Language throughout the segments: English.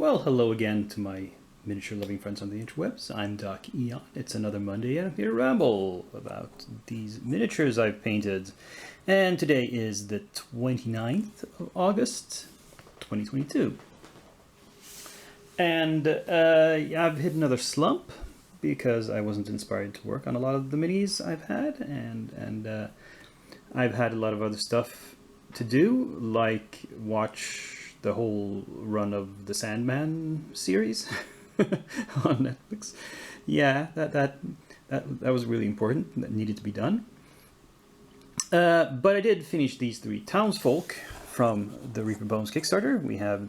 Well, hello again to my miniature loving friends on the interwebs. I'm Doc Eon. It's another Monday and I'm here to ramble about these miniatures I've painted. And today is the 29th of August, 2022. And I've hit another slump because I wasn't inspired to work on a lot of the minis I've had. And I've had a lot of other stuff to do, like watch the whole run of the Sandman series on Netflix. Yeah, that was really important. That needed to be done. But I did finish these three townsfolk from the Reaper Bones Kickstarter. We have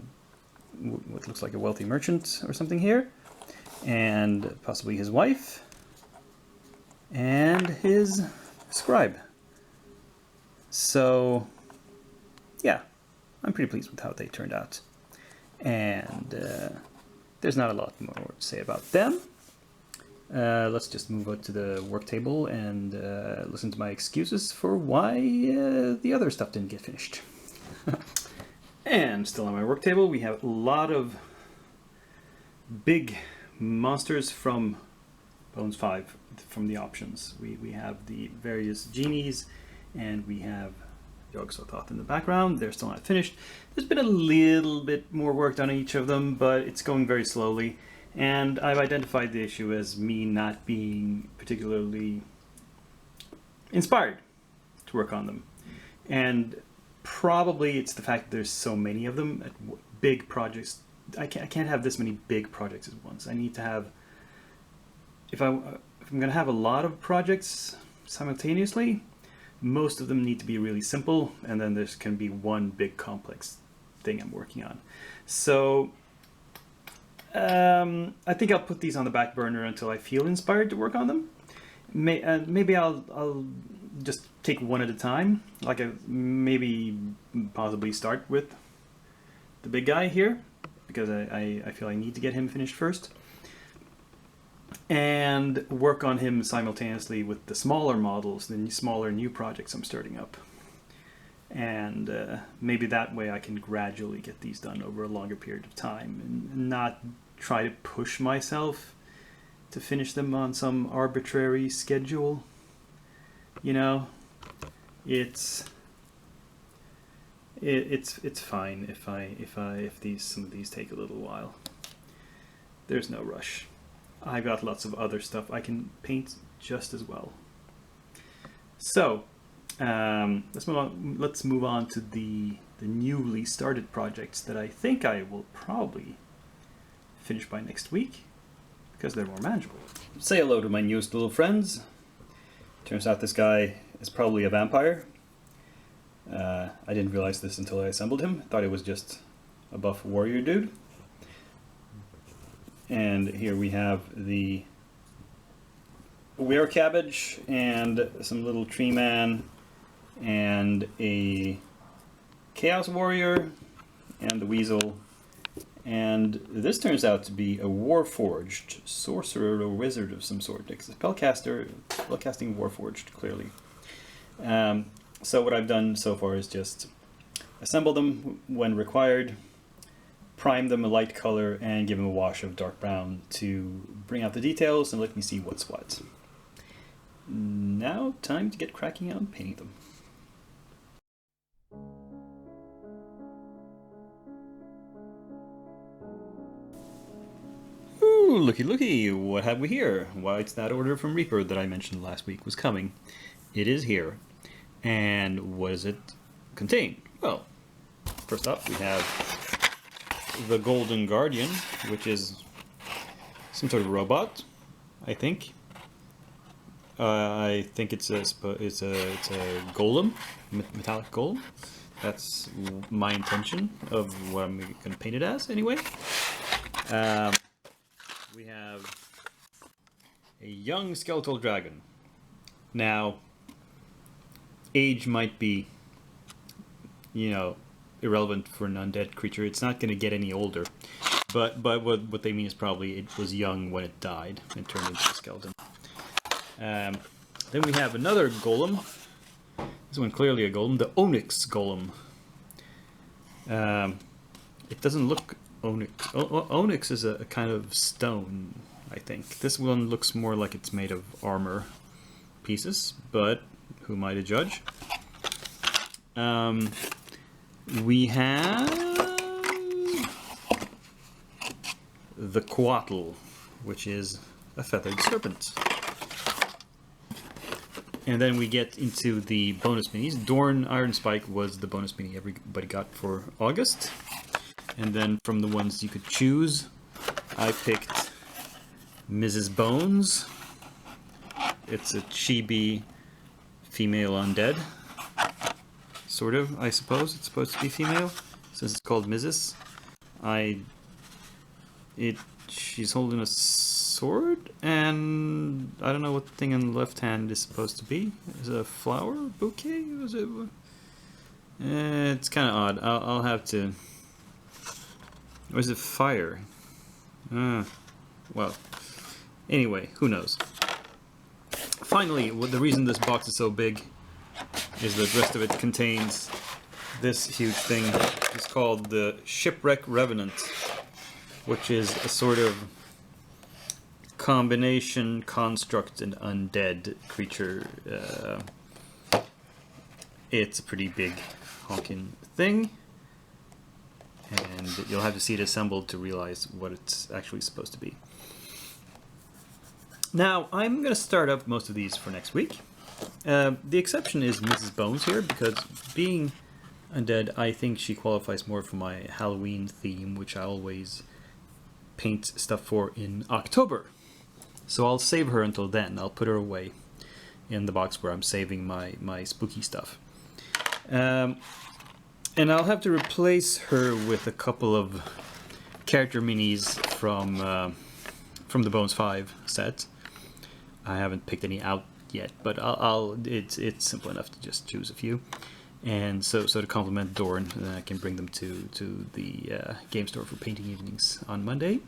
what looks like a wealthy merchant or something here, and possibly his wife, and his scribe. So, yeah. I'm pretty pleased with how they turned out. And there's not a lot more to say about them. Let's just move on to the work table and listen to my excuses for why the other stuff didn't get finished. And still on my work table, we have a lot of big monsters from Bones 5, from the options. We have the various genies, and we have Yog-Sothoth in the background. They're still not finished. There's been a little bit more work done on each of them, but it's going very slowly. And I've identified the issue as me not being particularly inspired to work on them. And probably it's the fact that there's so many of them at big projects. I can't have this many big projects at once. I need to have, if I'm going to have a lot of projects simultaneously, most of them need to be really simple, and then there can be one big complex thing I'm working on. So I think I'll put these on the back burner until I feel inspired to work on them. Maybe I'll just take one at a time. Like maybe possibly start with the big guy here, because I feel I need to get him finished first, and work on him simultaneously with the smaller models, the smaller new projects I'm starting up. And maybe that way I can gradually get these done over a longer period of time and not try to push myself to finish them on some arbitrary schedule. You know, it's fine if some of these take a little while. There's no rush. I've got lots of other stuff I can paint just as well. So let's move on to the newly started projects that I think I will probably finish by next week, because they're more manageable. Say hello to my newest little friends. Turns out this guy is probably a vampire. I didn't realize this until I assembled him. Thought it was just a buff warrior dude. And here we have the were-cabbage and some little tree man and a chaos warrior and the weasel. And this turns out to be a warforged sorcerer or wizard of some sort. It's a spellcaster, spellcasting warforged, clearly. So what I've done so far is just assemble them when required, prime them a light color, and give them a wash of dark brown to bring out the details and let me see what's what. Now, time to get cracking on painting them. Ooh, looky, what have we here? Why, it's that order from Reaper that I mentioned last week was coming. It is here. And what does it contain? Well, first up we have the Golden Guardian, which is some sort of robot, I think. I think it's a golem, metallic golem. That's my intention of what I'm going to paint it as, anyway. We have a young skeletal dragon. Now, age might be, irrelevant for an undead creature. It's not going to get any older. But what they mean is probably it was young when it died and turned into a skeleton. Then we have another golem. This one clearly a golem, the Onyx golem. It doesn't look onyx. Onyx is a kind of stone, I think. This one looks more like it's made of armor pieces, but who am I to judge? We have the Coatl, which is a feathered serpent. And then we get into the bonus minis. Dorn Iron Spike was the bonus mini everybody got for August. And then from the ones you could choose, I picked Mrs. Bones. It's a chibi female undead. Sort of, I suppose. It's supposed to be female, since it's called Mrs. She's holding a sword, and I don't know what the thing in the left hand is supposed to be. Is it a flower bouquet? Is it? It's kind of odd. I'll have to. Or is it fire? Well. Anyway, who knows? Finally, the reason this box is so big is that the rest of it contains this huge thing. It's called the Shipwreck Revenant, which is a sort of combination construct and undead creature. It's a pretty big honking thing, and you'll have to see it assembled to realize what it's actually supposed to be. Now, I'm going to start up most of these for next week. The exception is Mrs. Bones here, because being undead, I think she qualifies more for my Halloween theme, which I always paint stuff for in October. So I'll save her until then. I'll put her away in the box where I'm saving my spooky stuff. And I'll have to replace her with a couple of character minis from the Bones 5 set. I haven't picked any out yet, but it's simple enough to just choose a few. And so to complement Dorn, I can bring them to the game store for painting evenings on Monday.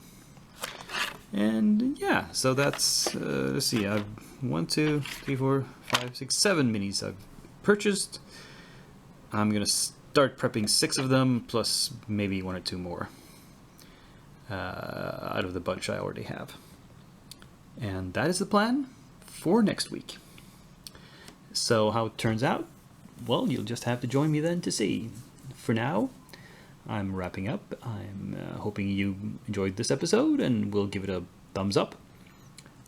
And yeah, so that's, let's see, I've 1, 2, 3, 4, 5, 6, 7 minis I've purchased. I'm going to start prepping 6 of them, plus maybe 1 or 2 more out of the bunch I already have. And that is the plan for next week. So how it turns out, well, you'll just have to join me then to see. For now, I'm wrapping up. I'm hoping you enjoyed this episode, and we'll give it a thumbs up.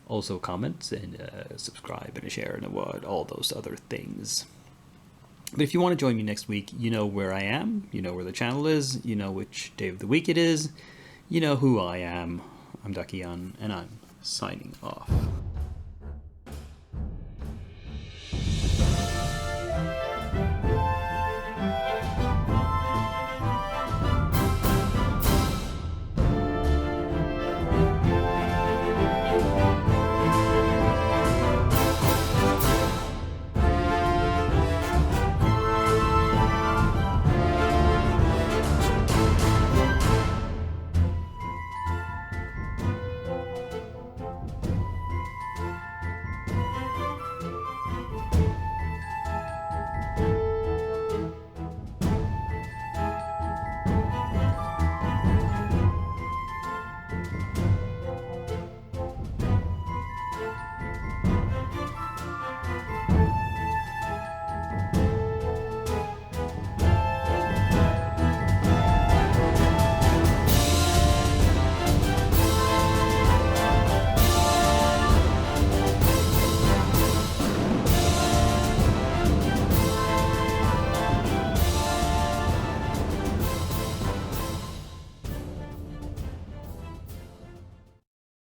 Also comment and subscribe and a share and all those other things. But if you want to join me next week, you know where I am, you know where the channel is, you know which day of the week it is, you know who I am. I'm Duckion, and I'm signing off.